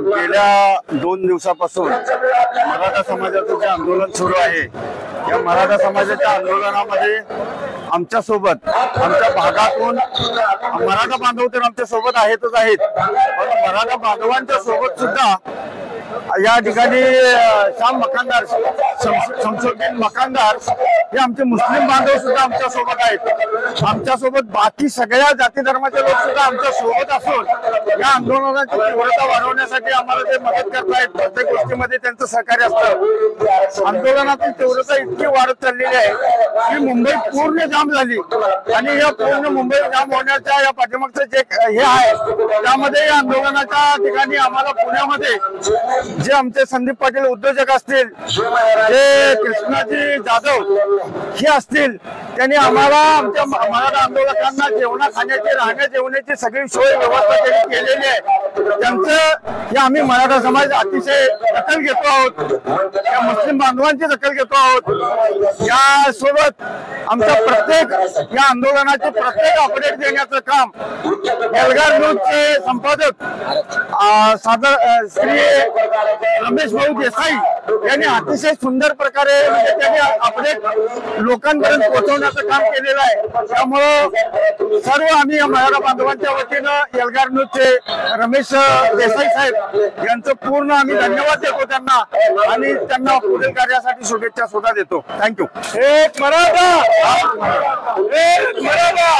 गेल्या 2 दिवसापासून मराठा समाजाचं जे आंदोलन सुरू आहे, या मराठा समाजाच्या आंदोलनामध्ये आमच्या सोबत, आमच्या भागातून मराठा बांधव तर आमच्या सोबत आहेतच आहेत, पण मराठा बांधवांच्या सोबत सुद्धा या ठिकाणी श्याम मकानदार, शमसुद्दीन मकानदार हे आमचे मुस्लिम बांधव सुद्धा आमच्या सोबत आहेत। आमच्या सोबत बाकी सगळ्या जाती धर्माचे लोक सुद्धा आमच्या सोबत असून या आंदोलनाची तीव्रता वाढवण्यासाठी आम्हाला ते मदत करतायत। प्रत्येक गोष्टीमध्ये त्यांचं सहकार्य असतं। आंदोलनाची तीव्रता इतकी वाढत चाललेली आहे की मुंबई पूर्ण जाम झाली आणि या पूर्ण मुंबई जाम होण्याच्या या पाठीमागचं जे हे आहे, त्यामध्ये या आंदोलनाच्या ठिकाणी आम्हाला पुण्यामध्ये जे आमचे संदीप पाटील उद्योजक असतील, जे कृष्णाजी जाधव हे असतील, त्यांनी आम्हाला आमच्या मराठा आंदोलकांना जेवणा खाण्याची, राहण्या जेवणाची सगळी सोय व्यवस्था त्यांनी केलेली आहे। त्यांचं हे आम्ही मराठा समाज अतिशय दखल घेतो आहोत, या मुस्लिम बांधवांची दखल घेतो आहोत। यासोबत आमच्या प्रत्येक या आंदोलनाचे प्रत्येक अपडेट देण्याचं काम एल्गार न्यूजचे संपादक श्री रमेश भाऊ देसाई यांनी अतिशय सुंदर प्रकारे त्यांनी अपडेट लोकांपर्यंत पोहोचवण्याचं काम केलेलं आहे। त्यामुळं सर्व आम्ही मराठा बांधवांच्या वतीनं एल्गार न्यूजचे रमेश देसाई साहेब यांचं पूर्ण आम्ही धन्यवाद देतो त्यांना, आणि त्यांना पुढील कार्यासाठी शुभेच्छा सुद्धा देतो। थँक्यू। एक मराठा, एक मराठा।